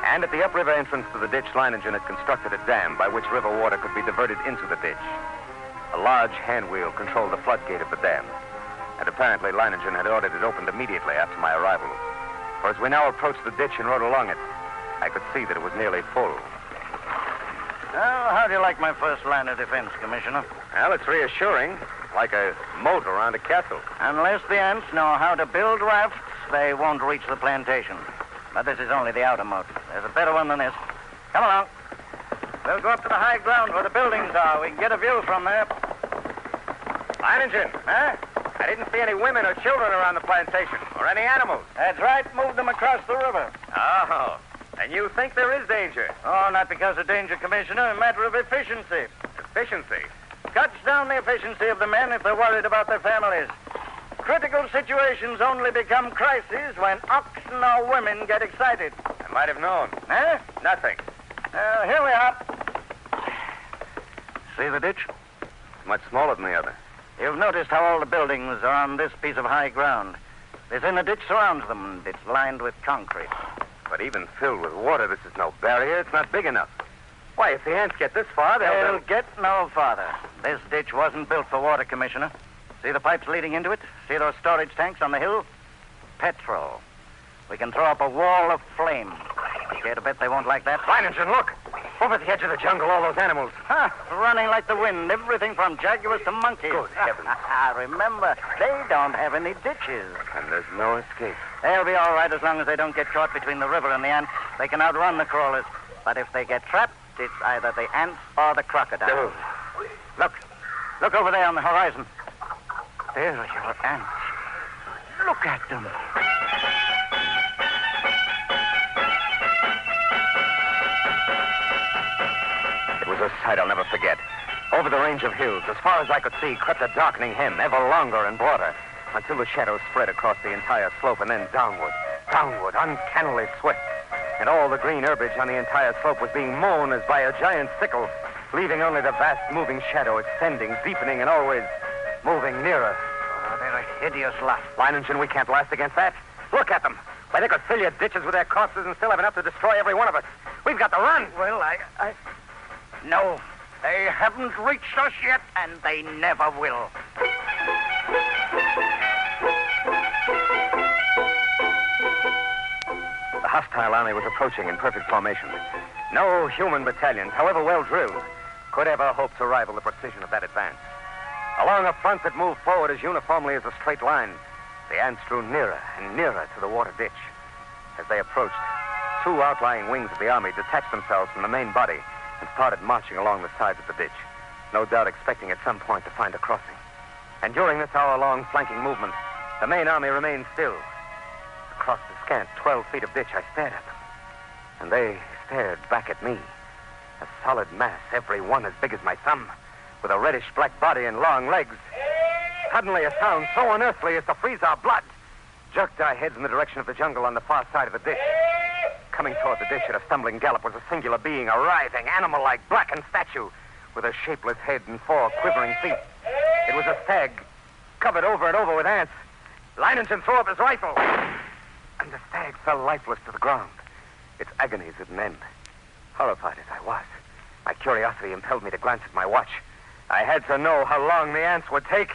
And at the upriver entrance to the ditch, Leiningen had constructed a dam by which river water could be diverted into the ditch. A large hand wheel controlled the floodgate of the dam, and apparently Leiningen had ordered it opened immediately after my arrival. For as we now approached the ditch and rode along it, I could see that it was nearly full. Well, how do you like my first line of defense, Commissioner? Well, it's reassuring, like a moat around a castle. Unless the ants know how to build rafts, they won't reach the plantation. But this is only the outer moat. There's a better one than this. Come along. We'll go up to the high ground where the buildings are. We can get a view from there. Leiningen! Huh? I didn't see any women or children around the plantation, or any animals. That's right. Move them across the river. Oh, and you think there is danger? Oh, not because of danger, Commissioner. A matter of efficiency. Efficiency? Cuts down the efficiency of the men if they're worried about their families. Critical situations only become crises when oxen or women get excited. I might have known. Huh? Nothing. Here we are. See the ditch? It's much smaller than the other. You've noticed how all the buildings are on this piece of high ground. This inner ditch surrounds them, and it's lined with concrete. But even filled with water, this is no barrier. It's not big enough. Why, if the ants get this far, they'll get no farther. This ditch wasn't built for water, Commissioner. See the pipes leading into it? See those storage tanks on the hill? Petrol. We can throw up a wall of flame. Care to bet they won't like that? Leiningen, look! Over the edge of the jungle, all those animals. Running like the wind, everything from jaguars to monkeys. Good heavens. Remember, they don't have any ditches. And there's no escape. They'll be all right as long as they don't get caught between the river and the ants. They can outrun the crawlers. But if they get trapped, it's either the ants or the crocodiles. Look over there on the horizon. There are your ants. Look at them. It was a sight I'll never forget. Over the range of hills, as far as I could see, crept a darkening hem, ever longer and broader, until the shadows spread across the entire slope and then downward, uncannily swift. And all the green herbage on the entire slope was being mown as by a giant sickle, leaving only the vast moving shadow extending, deepening, and always moving nearer. Oh, they're a hideous lot. Leiningen, we can't last against that. Look at them. Why, they could fill your ditches with their corpses and still have enough to destroy every one of us. We've got to run. Well, No, they haven't reached us yet, and they never will. The hostile army was approaching in perfect formation. No human battalions, however well drilled, could ever hope to rival the precision of that advance. Along a front that moved forward as uniformly as a straight line, the ants drew nearer and nearer to the water ditch. As they approached, two outlying wings of the army detached themselves from the main body and started marching along the sides of the ditch, no doubt expecting at some point to find a crossing. And during this hour-long flanking movement, the main army remained still. Across the scant 12 feet of ditch, I stared at them, and they stared back at me. A solid mass, every one as big as my thumb, with a reddish-black body and long legs. Suddenly, a sound so unearthly as to freeze our blood jerked our heads in the direction of the jungle on the far side of the ditch. Coming toward the ditch at a stumbling gallop was a singular being, a writhing, animal-like, blackened statue with a shapeless head and 4 quivering feet. It was a stag, covered over and over with ants. Leiningen threw up his rifle, and the stag fell lifeless to the ground. Its agonies at an end. Horrified as I was, my curiosity impelled me to glance at my watch. I had to know how long the ants would take.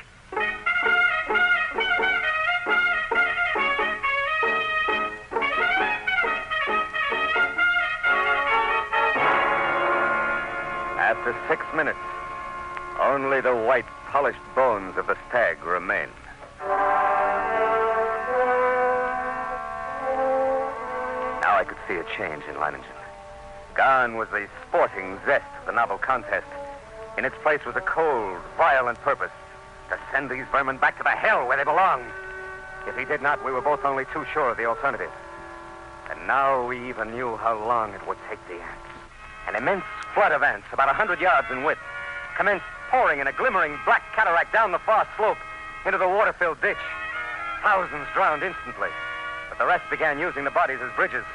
After 6 minutes, only the white, polished bones of the stag remained. Now I could see a change in Leiningen. Gone was the sporting zest of the novel contest. In its place was a cold, violent purpose to send these vermin back to the hell where they belonged. If he did not, we were both only too sure of the alternative. And now we even knew how long it would take the ants. An immense flood of ants, about 100 yards in width, commenced pouring in a glimmering black cataract down the far slope into the water-filled ditch. Thousands drowned instantly, but the rest began using the bodies as bridges.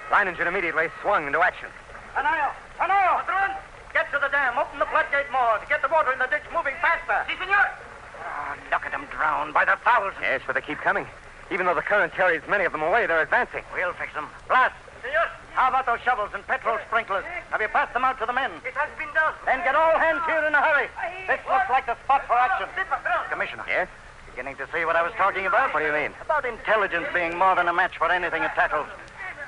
Leiningen immediately swung into action. Tanayo! Patron! Get to the dam. Open the floodgate more to get the water in the ditch moving faster. Si, senor. Oh, look at them drown by the thousands. Yes, but they keep coming. Even though the current carries many of them away, they're advancing. We'll fix them. Blast! Senor. How about those shovels and petrol sprinklers? Have you passed them out to the men? It has been done. Then get all hands here in a hurry. This looks like the spot for action. Commissioner. Yes? Beginning to see what I was talking about? What do you mean? About intelligence being more than a match for anything it tackles.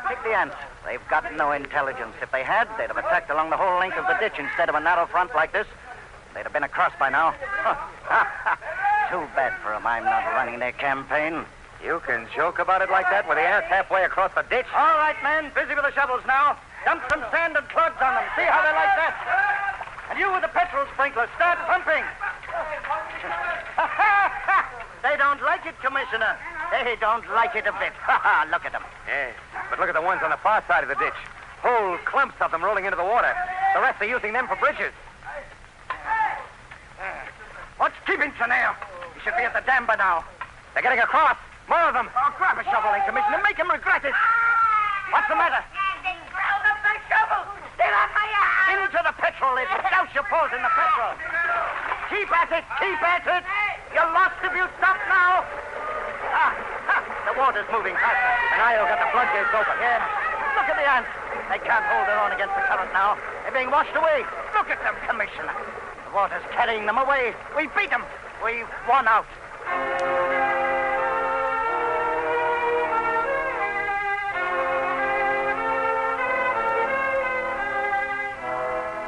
Take the ants. They've got no intelligence. If they had, they'd have attacked along the whole length of the ditch instead of a narrow front like this. They'd have been across by now. Too bad for them I'm not running their campaign. You can joke about it like that with the ants halfway across the ditch? All right, men. Busy with the shovels now. Dump some sand and clods on them. See how they like that. And you with the petrol sprinklers, start pumping. They don't like it, Commissioner. They don't like it a bit. Look at them. Yes, but look at the ones on the far side of the ditch. Whole clumps of them rolling into the water. The rest are using them for bridges. What's keeping Tanayo? He should be at the dam by now. They're getting across. More of them. Oh, grab a shovel, then, Commissioner. Make him regret it. What's the matter? Round up my shovel. They're on my arm. Into the petrol, lady. Douse your paws in the petrol. Keep at it. Keep at it. You're lost if you stop now. The water's moving faster. And I'll got the floodgates open. Yeah. Look at the ants. They can't hold their own against the current now. They're being washed away. Look at them, Commissioner. The water's carrying them away. We beat them. We've won out.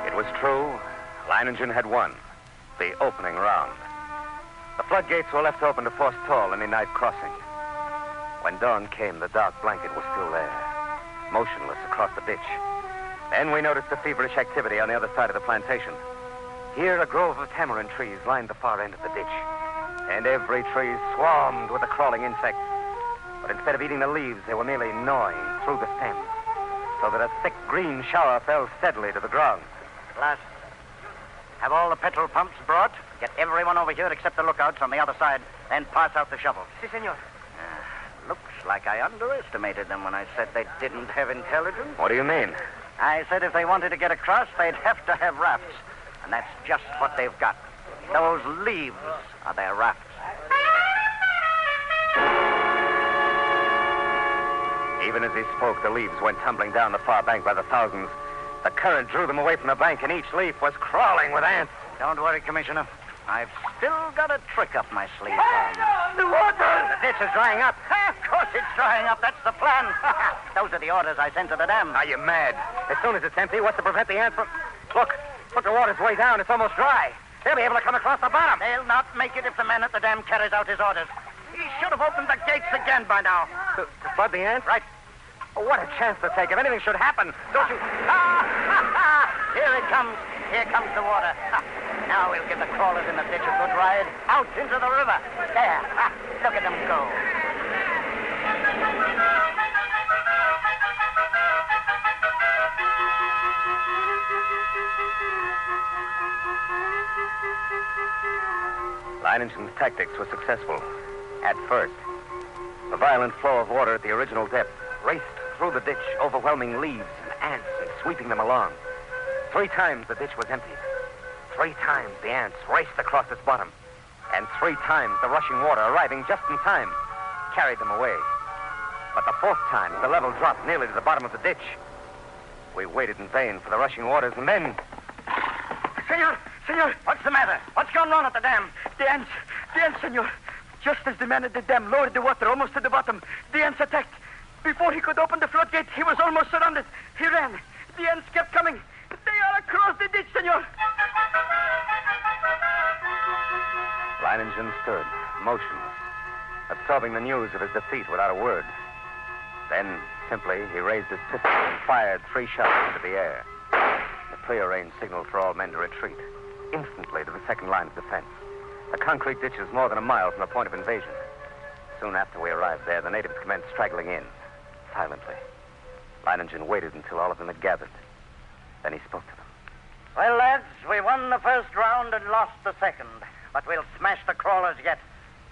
It was true. Leiningen had won. The opening round. The floodgates were left open to forestall any night crossing. When dawn came, the dark blanket was still there, motionless across the ditch. Then we noticed the feverish activity on the other side of the plantation. Here, a grove of tamarind trees lined the far end of the ditch, and every tree swarmed with the crawling insects. But instead of eating the leaves, they were merely gnawing through the stems, so that a thick green shower fell steadily to the ground. Last. Have all the petrol pumps brought. Get everyone over here except the lookouts on the other side, then pass out the shovels. Si, senor. Looks like I underestimated them when I said they didn't have intelligence. What do you mean? I said if they wanted to get across, they'd have to have rafts. And that's just what they've got. Those leaves are their rafts. Even as he spoke, the leaves went tumbling down the far bank by the thousands. The current drew them away from the bank, and each leaf was crawling with ants. Don't worry, Commissioner. I've still got a trick up my sleeve. The water! The ditch is drying up. Of course it's drying up. That's the plan. Those are the orders I sent to the dam. Are you mad? As soon as it's empty, what's to prevent the ants from... Look, the water's way down. It's almost dry. They'll be able to come across the bottom. They'll not make it if the man at the dam carries out his orders. He should have opened the gates again by now. To flood the ants? Right. Oh, what a chance to take. If anything should happen, don't you... Here it comes. Here comes the water. Now we'll give the crawlers in the ditch a good ride out into the river. There. Look at them go. Leiningen's tactics were successful. At first, the violent flow of water at the original depth raced through the ditch, overwhelming leaves and ants and sweeping them along. 3 times the ditch was emptied. 3 times the ants raced across its bottom. And 3 times the rushing water, arriving just in time, carried them away. But the 4th time, the level dropped nearly to the bottom of the ditch. We waited in vain for the rushing waters, and then... Senor, what's the matter? What's going on at the dam? The ants, senor. Just as the man at the dam lowered the water almost to the bottom, the ants attacked. Before he could open the floodgate, he was almost surrounded. He ran. The ants kept coming. They are across the ditch, senor. Leiningen stood, motionless, absorbing the news of his defeat without a word. Then, simply, he raised his pistol and fired 3 shots into the air. The prearranged signal for all men to retreat. instantly to the second line of defense. The concrete ditch is more than a mile from the point of invasion. Soon after we arrived there, the natives commenced straggling in, silently. Leiningen waited until all of them had gathered. Then he spoke to them. Well, lads, we won the first round and lost the second. But we'll smash the crawlers yet.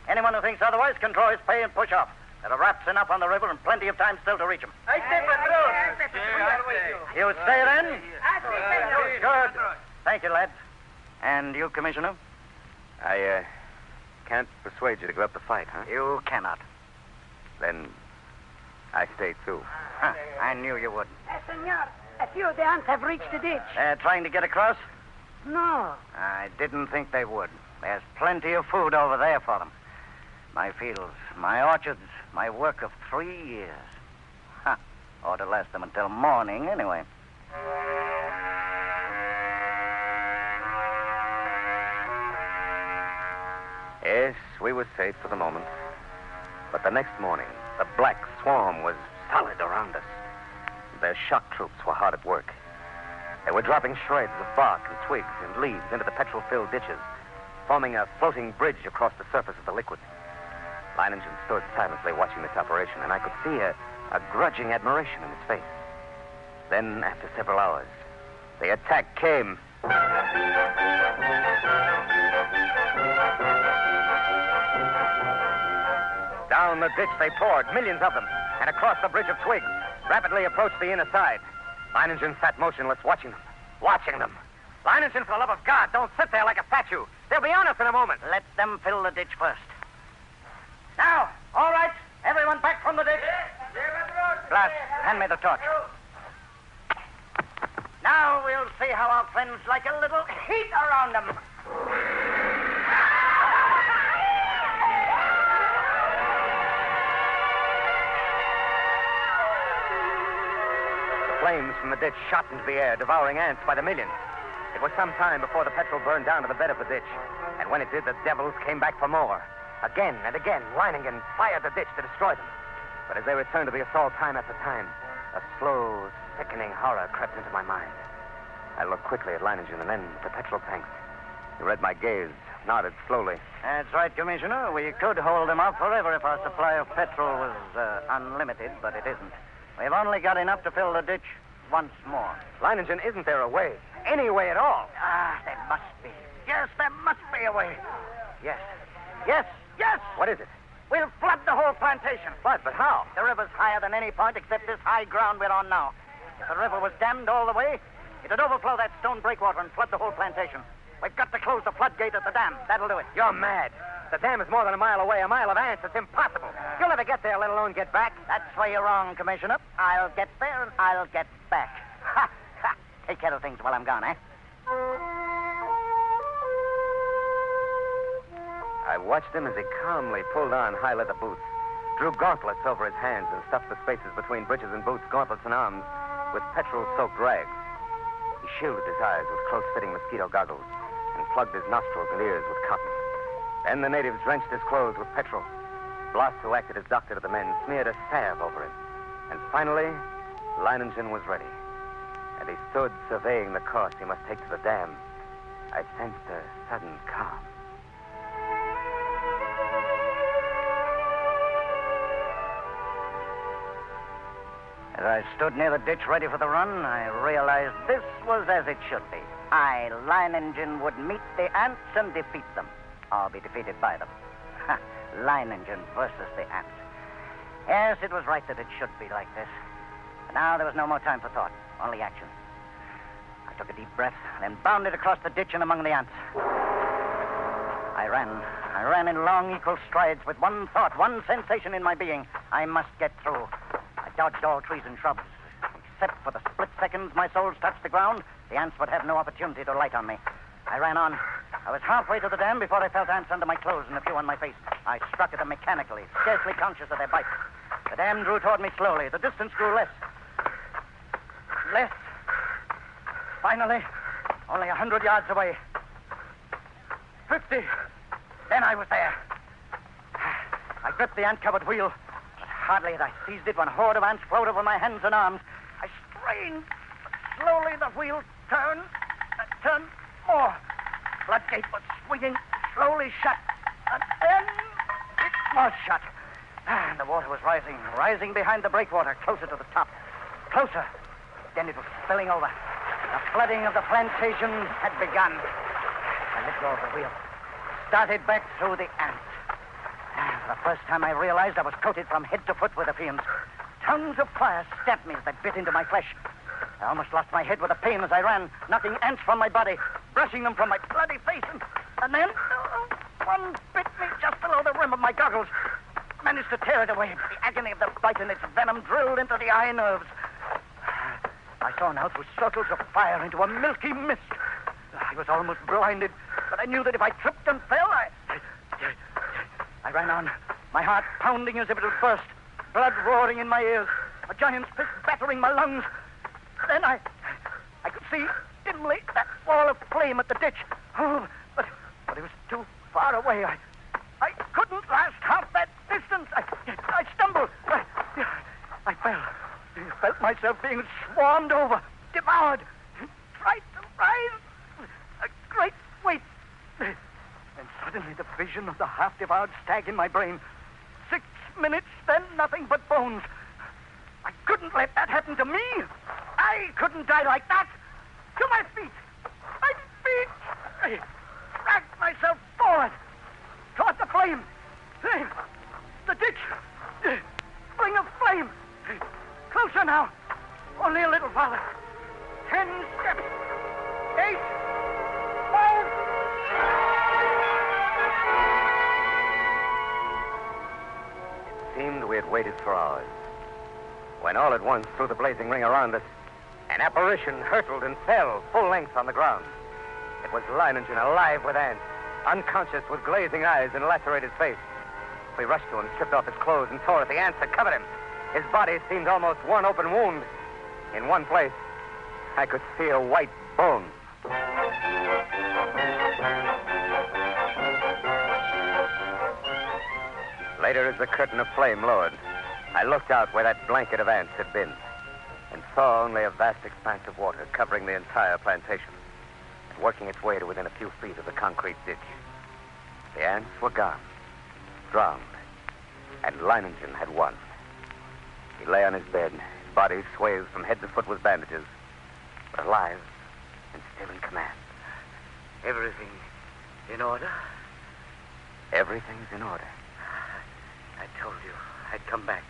Anyone who thinks otherwise can draw his pay and push off. There are rafts enough on the river and plenty of time still to reach them. I say, Patron. You stay then? Good. Thank you, lads. And you, Commissioner? I can't persuade you to give up the fight, huh? You cannot. Then I stay, too. Huh, I knew you would. Senor, a few of the ants have reached the ditch. Trying to get across? No. I didn't think they would. There's plenty of food over there for them. My fields, my orchards, my work of 3 years. Ha! Ought to last them until morning, anyway. Yes, we were safe for the moment. But the next morning, the black swarm was solid around us. Their shock troops were hard at work. They were dropping shreds of bark and twigs and leaves into the petrol-filled ditches, forming a floating bridge across the surface of the liquid. Leiningen stood silently watching this operation, and I could see a grudging admiration in his face. Then, after several hours, the attack came. Down the ditch they poured, millions of them, and across the bridge of twigs, rapidly approached the inner side. Leiningen sat motionless, watching them. Leiningen, for the love of God, don't sit there like a statue. They'll be on us in a moment. Let them fill the ditch first. Now, all right, everyone back from the ditch. Glass, hand me the torch. Now we'll see how our friends like a little heat around them. The flames from the ditch shot into the air, devouring ants by the millions. It was some time before the petrol burned down to the bed of the ditch. And when it did, the devils came back for more. Again and again, Leiningen fired the ditch to destroy them. But as they returned to the assault time after time, a slow, sickening horror crept into my mind. I looked quickly at Leiningen and then at the petrol tanks. He read my gaze, nodded slowly. That's right, Commissioner. We could hold them off forever if our supply of petrol was unlimited, but it isn't. We've only got enough to fill the ditch once more. Leiningen, isn't there a way? Any way at all? There must be. Yes, there must be a way. Yes. Yes. What is it? We'll flood the whole plantation. Flood? But how? The river's higher than any point except this high ground we're on now. If the river was dammed all the way, it'd overflow that stone breakwater and flood the whole plantation. We've got to close the floodgate at the dam. That'll do it. You're mad. The dam is more than a mile away, a mile of ants. It's impossible. You'll never get there, let alone get back. That's where you're wrong, Commissioner. I'll get there and I'll get back. Ha! Ha! Take care of things while I'm gone, eh? I watched him as he calmly pulled on high leather boots, drew gauntlets over his hands, and stuffed the spaces between breeches and boots, gauntlets and arms, with petrol-soaked rags. He shielded his eyes with close-fitting mosquito goggles and plugged his nostrils and ears with cotton. Then the natives drenched his clothes with petrol. Bloss, who acted as doctor to the men, smeared a salve over him. And finally, Leiningen was ready. And he stood surveying the course he must take to the dam. I sensed a sudden calm. As I stood near the ditch ready for the run, I realized this was as it should be. I, Leiningen, would meet the ants and defeat them, or be defeated by them. Leiningen versus the ants. Yes, it was right that it should be like this. But now there was no more time for thought, only action. I took a deep breath, then bounded across the ditch and among the ants. I ran in long, equal strides with one thought, one sensation in my being. I must get through. I dodged all trees and shrubs. Except for the split seconds my soles touched the ground, the ants would have no opportunity to light on me. I ran on. I was halfway to the dam before I felt ants under my clothes and a few on my face. I struck at them mechanically, scarcely conscious of their bite. The dam drew toward me slowly. The distance grew less. Less. Finally, only 100 yards away. 50. Then I was there. I gripped the ant-covered wheel. But hardly had I seized it when a horde of ants flowed over my hands and arms. I strained. Slowly the wheel turned more. floodgate was swinging slowly shut. And then it was shut. And the water was rising behind the breakwater, closer to the top. Closer. Then it was spilling over. The flooding of the plantation had begun. I let go of the wheel. Started back through the ants. For the first time I realized I was coated from head to foot with the fumes. Tongues of fire stabbed me as they bit into my flesh. I almost lost my head with the pain as I ran, knocking ants from my body, brushing them from my bloody face, and then one bit me just below the rim of my goggles. Managed to tear it away, but the agony of the bite and its venom drilled into the eye nerves. I saw now through circles of fire into a milky mist. I was almost blinded, but I knew that if I tripped and fell, I ran on, my heart pounding as if it would burst, blood roaring in my ears, a giant's fist battering my lungs. Then I could see dimly that wall of flame at the ditch. Oh, but it was too far away. I couldn't last half that distance. I stumbled. I fell. I felt myself being swarmed over, devoured. Tried to rise. A great weight. And suddenly the vision of the half-devoured stag in my brain. 6 minutes, then nothing but bones. I couldn't let that happen to me. I couldn't die like that. To my feet. My feet. I dragged myself forward. Toward the flame. The ditch. Spring of flame. Closer now. Only a little farther. 10 steps. 8. 5. It seemed we had waited for hours. When all at once, through the blazing ring around us, an apparition hurtled and fell full length on the ground. It was Leiningen, alive with ants, unconscious with glazing eyes and lacerated face. We rushed to him, stripped off his clothes, and tore at the ants that covered him. His body seemed almost one open wound. In one place, I could see a white bone. Later, as the curtain of flame lowered, I looked out where that blanket of ants had been and saw only a vast expanse of water covering the entire plantation and working its way to within a few feet of the concrete ditch. The ants were gone, drowned, and Leiningen had won. He lay on his bed, his body swathed from head to foot with bandages, but alive and still in command. Everything in order? Everything's in order. I told you I'd come back.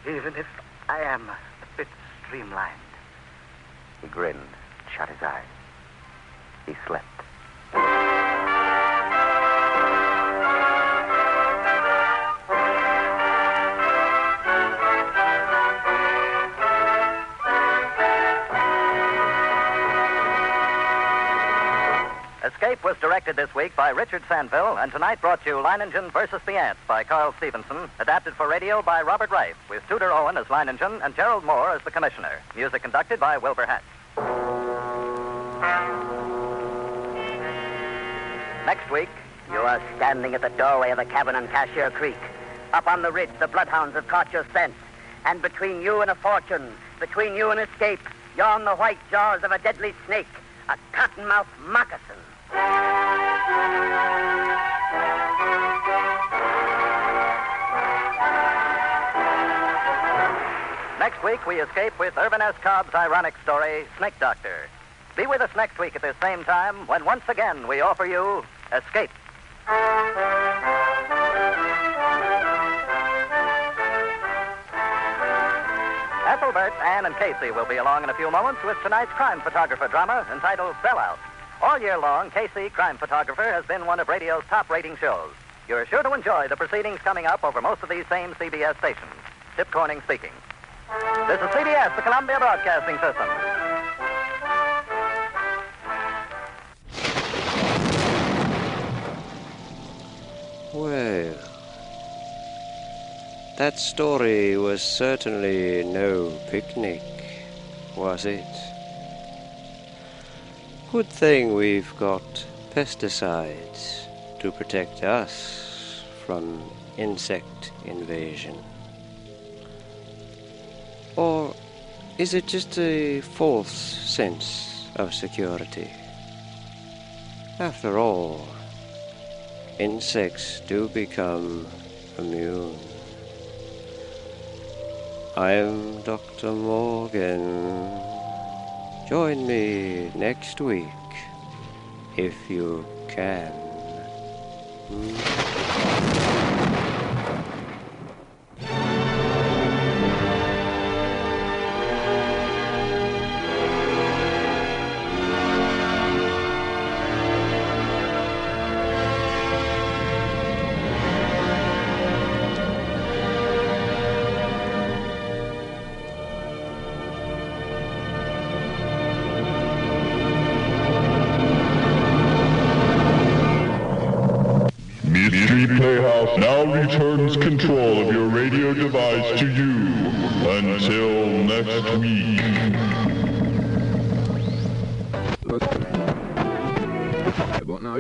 Even if I am a bit streamlined. He grinned, shut his eyes. He slept. Escape was directed this week by Richard Sandville, and tonight brought you Leiningen versus the Ants by Carl Stevenson, adapted for radio by Robert Wright, with Tudor Owen as Leiningen and Gerald Moore as the Commissioner. Music conducted by Wilbur Hatch. Next week, you are standing at the doorway of the cabin on Cashier Creek. Up on the ridge, the bloodhounds have caught your scent. And between you and a fortune, between you and escape, yawn the white jaws of a deadly snake, a cottonmouth moccasin. Next week, we escape with Irvin S. Cobb's ironic story, Snake Doctor. Be with us next week at this same time when once again we offer you Escape. Ethelbert, Anne, and Casey will be along in a few moments with tonight's crime photographer drama entitled Sellout. All year long, Casey, crime photographer, has been one of radio's top-rating shows. You're sure to enjoy the proceedings coming up over most of these same CBS stations. Chip Corning speaking. This is CBS, the Columbia Broadcasting System. Well, that story was certainly no picnic, was it? Good thing we've got pesticides to protect us from insect invasion. Or is it just a false sense of security? After all, insects do become immune. I'm Dr. Morgan. Join me next week, if you can. Mystery Playhouse now returns control of your radio device to you. Until next week. What now?